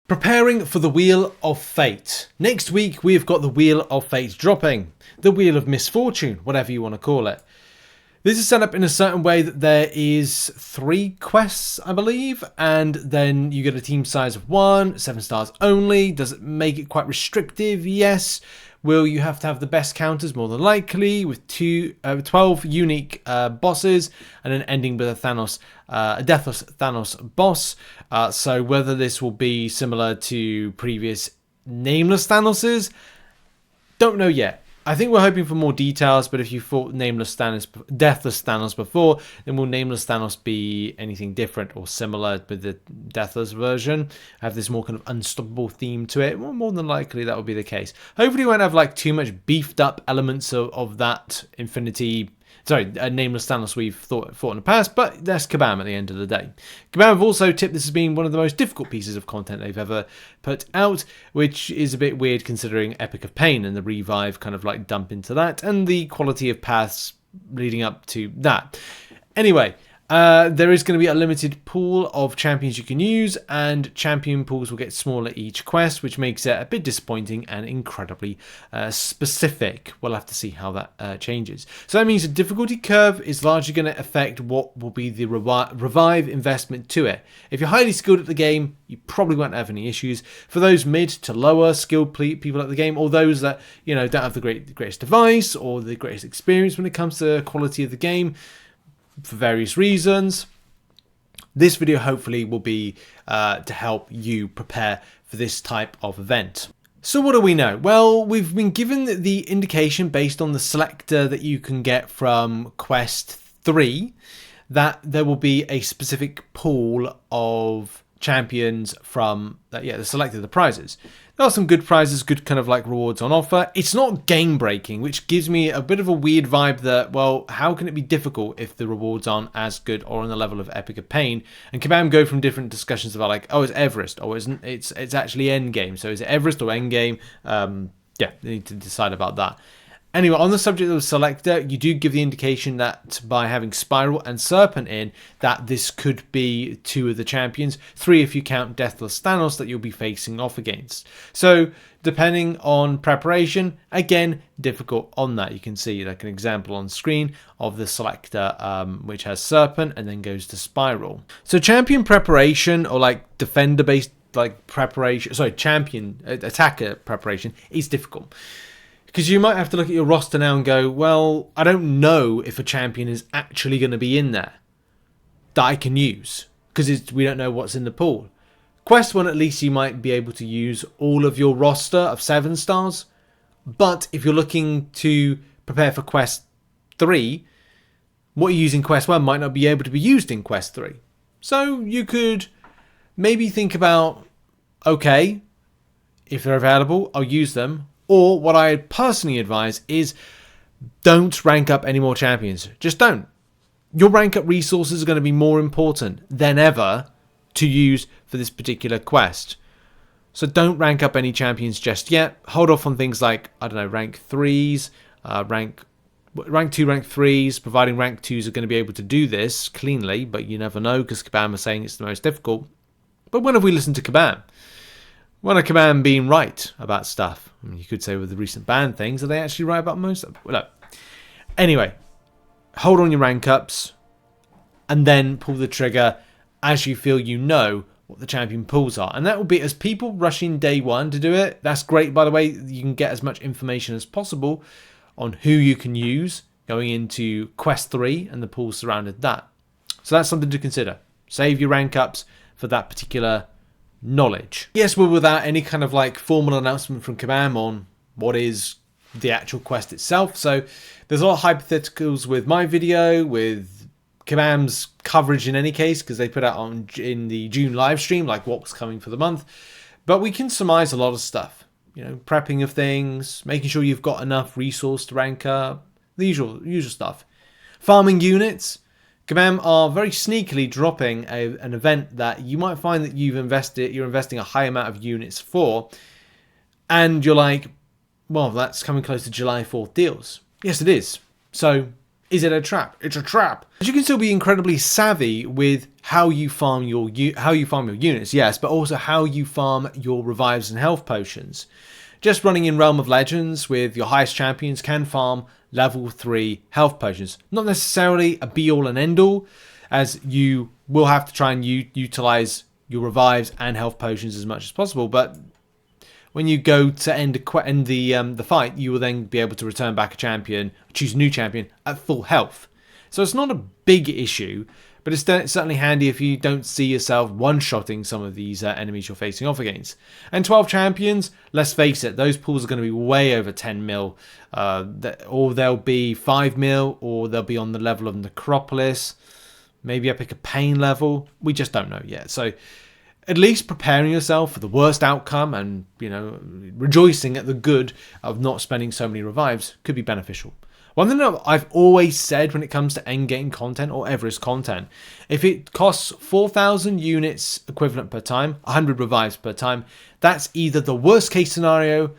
Preparing for the Wheel of Fate. Next week we've got the Wheel of Fate dropping. The Wheel of Misfortune, whatever you want to call it. This is set up in a certain way that there is 3 quests, I believe, and then you get a team size of 1, 7 stars only. Does it make it quite restrictive? Yes. Will you have to have the best counters? More than likely, with 12 unique bosses, and then ending with a deathless Thanos boss. So whether this will be similar to previous nameless Thanoses, don't know yet. I think we're hoping for more details, but if you thought Deathless Thanos before, then will Nameless Thanos be anything different or similar with the Deathless version? Have this more kind of unstoppable theme to it? Well, more than likely that will be the case. Hopefully we won't have like too much beefed up elements of that Nameless Thanos we've thought in the past, but that's Kabam at the end of the day. Kabam have also tipped this as being one of the most difficult pieces of content they've ever put out, which is a bit weird considering Epic of Pain and the revive kind of like dump into that, and the quality of paths leading up to that. Anyway, there is going to be a limited pool of champions you can use, and champion pools will get smaller each quest, which makes it a bit disappointing and incredibly specific. We'll have to see how that changes. So that means the difficulty curve is largely going to affect what will be the revive investment to it. If you're highly skilled at the game, you probably won't have any issues. For those mid to lower skilled people at the game, or those that don't have the greatest device or the greatest experience when it comes to the quality of the game, for various reasons, this video hopefully will be to help you prepare for this type of event. So what do we know? Well, we've been given the indication based on the selector that you can get from Quest 3 that there will be a specific pool of champions from the selected the prizes. There are some good prizes, good kind of like rewards on offer. It's not game breaking, which gives me a bit of a weird vibe that, well, how can it be difficult if the rewards aren't as good or on the level of Epic of Pain? And Kabam go from different discussions about like, oh, it's Everest, or it's actually Endgame. So is it Everest or Endgame? They need to decide about that. Anyway, on the subject of the selector, you do give the indication that by having Spiral and Serpent in, that this could be 2 of the champions, 3 if you count Deathless Thanos that you'll be facing off against. So, depending on preparation, again, difficult on that. You can see like an example on screen of the selector, which has Serpent and then goes to Spiral. So, champion preparation or like defender-based like preparation, champion attacker preparation is difficult. Because you might have to look at your roster now and go, well, I don't know if a champion is actually going to be in there that I can use. Because we don't know what's in the pool. Quest 1, at least you might be able to use all of your roster of 7 stars. But if you're looking to prepare for Quest 3, what you use in Quest 1 might not be able to be used in Quest 3. So you could maybe think about, okay, if they're available, I'll use them. Or what I personally advise is don't rank up any more champions. Just don't. Your rank up resources are going to be more important than ever to use for this particular quest. So don't rank up any champions just yet. Hold off on things like, I don't know, rank 3s, rank 2, rank 3s, providing rank 2s are going to be able to do this cleanly, but you never know because Kabam are saying it's the most difficult. But when have we listened to Kabam? When are Kabam being right about stuff? I mean, you could say with the recent ban things, are they actually right about most of them? Well, no. Anyway, hold on your rank ups and then pull the trigger as you feel you know what the champion pools are. And that will be as people rush in day 1 to do it. That's great, by the way. You can get as much information as possible on who you can use going into Quest 3 and the pool surrounded that. So that's something to consider. Save your rank ups for that particular knowledge. Yes, we're without any kind of like formal announcement from Kabam on what is the actual quest itself. So there's a lot of hypotheticals with my video, with Kabam's coverage in any case, because they put out in the June live stream like what was coming for the month. But we can surmise a lot of stuff. Prepping of things, making sure you've got enough resource to rank up, the usual stuff. Farming units. Kabam are very sneakily dropping an event that you might find that you're investing a high amount of units for, and you're like, well, that's coming close to July 4th deals. Yes, it is. So Is it a trap? It's a trap. But you can still be incredibly savvy with how you farm your units, yes, but also how you farm your revives and health potions. Just running in Realm of Legends with your highest champions can farm level 3 health potions. Not necessarily a be-all and end-all, as you will have to try and utilize your revives and health potions as much as possible, but when you go to end the fight, you will then be able to return back a champion, choose a new champion at full health. So it's not a big issue, but it's certainly handy if you don't see yourself one-shotting some of these enemies you're facing off against. And 12 champions, let's face it, those pools are going to be way over 10 mil, or they'll be 5 mil, or they'll be on the level of Necropolis. Maybe I pick a Pain level. We just don't know yet. So at least preparing yourself for the worst outcome and, you know, rejoicing at the good of not spending so many revives could be beneficial. One thing that I've always said when it comes to endgame content or Everest content, if it costs 4,000 units equivalent per time, 100 revives per time, that's either the worst case scenario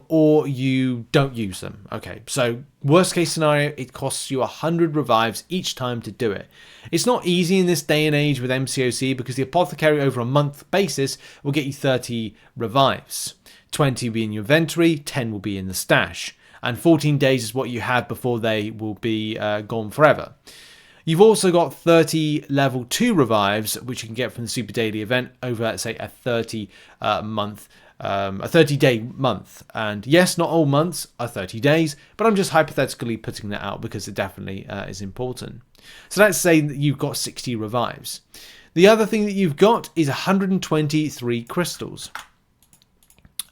or you don't use them. Okay, so worst case scenario, it costs you 100 revives each time to do it. It's not easy in this day and age with MCOC because the apothecary over a month basis will get you 30 revives. 20 will be in your inventory, 10 will be in the stash, and 14 days is what you have before they will be gone forever. You've also got 30 level 2 revives, which you can get from the Super Daily event over, let's say, a 30-day month. And yes, not all months are 30 days, but I'm just hypothetically putting that out because it definitely is important. So let's say that you've got 60 revives. The other thing that you've got is 123 crystals.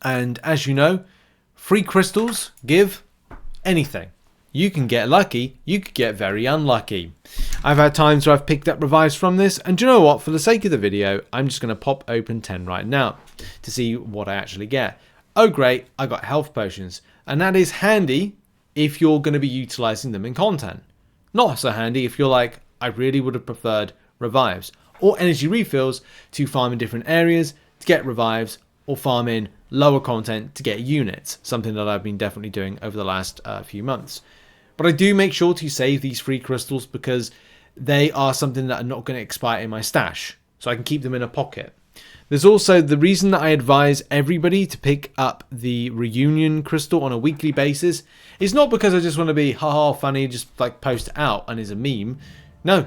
And as you know, free crystals give anything. You can get lucky, you could get very unlucky. I've had times where I've picked up revives from this, and do you know what? For the sake of the video, I'm just going to pop open 10 right now to see what I actually get. Oh great, I got health potions, and that is handy if you're going to be utilizing them in content. Not so handy if you're like, I really would have preferred revives or energy refills to farm in different areas to get revives, or farm in lower content to get units, something that I've been definitely doing over the last few months. But I do make sure to save these free crystals because they are something that are not going to expire in my stash, so I can keep them in a pocket. There's also the reason that I advise everybody to pick up the reunion crystal on a weekly basis is not because I just want to be haha funny, just like post it out and is a meme. No,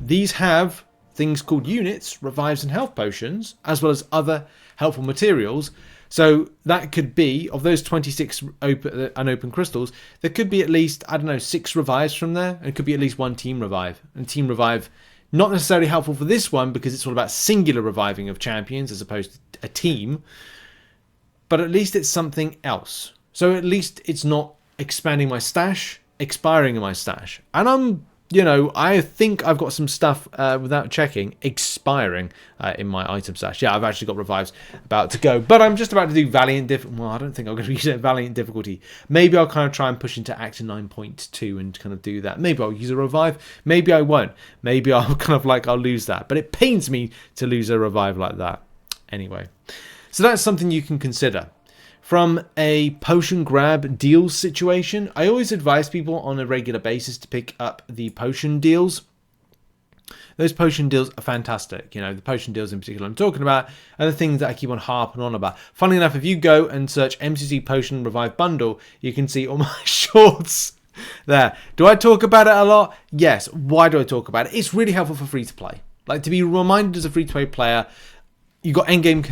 these have things called units, revives and health potions, as well as other helpful materials. So that could be, of those 26 unopened crystals, there could be at least, I don't know, 6 revives from there. And it could be at least 1 team revive. And team revive, not necessarily helpful for this one because it's all about singular reviving of champions as opposed to a team. But at least it's something else. So at least it's not expanding my stash, expiring in my stash. And I think I've got some stuff without checking expiring in my item stash. Yeah, I've actually got revives about to go, but I'm just about to do Valiant well, I don't think I'm going to use Valiant difficulty. Maybe I'll kind of try and push into Act 9.2 and kind of do that. Maybe I'll use a revive. Maybe I won't. Maybe I'll I'll lose that. But it pains me to lose a revive like that. Anyway, so that's something you can consider. From a potion grab deals situation, I always advise people on a regular basis to pick up the potion deals. Those potion deals are fantastic. You know, the potion deals in particular I'm talking about are the things that I keep on harping on about. Funnily enough, if you go and search MCC Potion Revive Bundle, you can see all my shorts there. Do I talk about it a lot? Yes. Why do I talk about it? It's really helpful for free to play. Like, to be reminded as a free to play player, you got endgame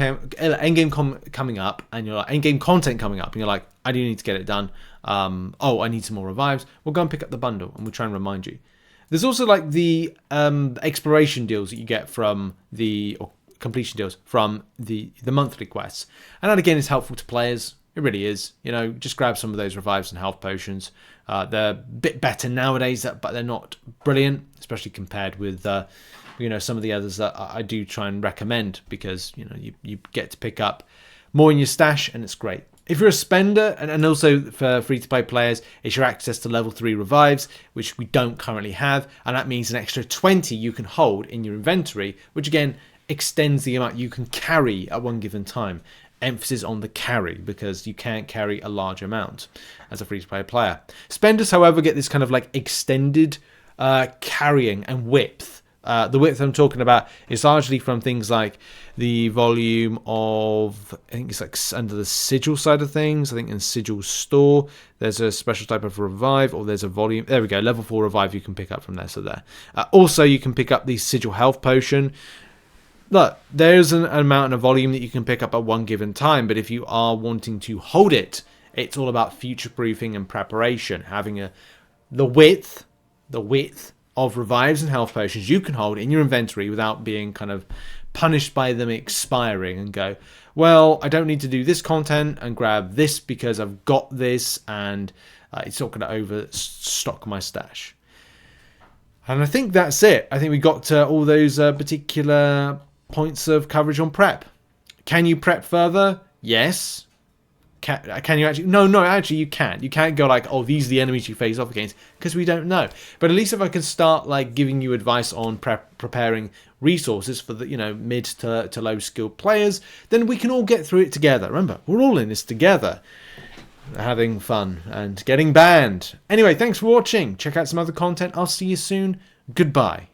coming up, and you're like endgame content coming up, and you're like, I do need to get it done. I need some more revives. We'll go and pick up the bundle, and we'll try and remind you. There's also like the exploration deals that you get from or completion deals from the monthly quests, and that again is helpful to players. It really is. You know, just grab some of those revives and health potions. They're a bit better nowadays, but they're not brilliant, especially compared with some of the others that I do try and recommend, because you get to pick up more in your stash, and it's great. If you're a spender, and also for free-to-play players, it's your access to level 3 revives, which we don't currently have, and that means an extra 20 you can hold in your inventory, which again extends the amount you can carry at one given time. emphasis on the carry, because you can't carry a large amount as a free-to-play player. Spenders, however, get this kind of like extended carrying and width. The width I'm talking about is largely from things like the volume of, I think it's like under the sigil side of things. I think in Sigil Store, there's a special type of revive, or there's a volume. There we go, level 4 revive you can pick up from there. So there. Also, you can pick up the Sigil Health Potion. Look, there's an amount of volume that you can pick up at one given time, but if you are wanting to hold it, it's all about future-proofing and preparation. Having the width of revives and health potions you can hold in your inventory without being kind of punished by them expiring, and go, well, I don't need to do this content and grab this because I've got this, and it's not going to overstock my stash. And I think that's it. I think we got all those particular points of coverage on prep. Can you prep further? Yes. Can you actually? No, actually you can't. You can't go like, oh, these are the enemies you face off against, because we don't know. But at least if I can start like giving you advice on preparing resources for the mid to low skilled players, then we can all get through it together. Remember, we're all in this together, having fun and getting banned. Anyway, thanks for watching. Check out some other content. I'll see you soon. Goodbye.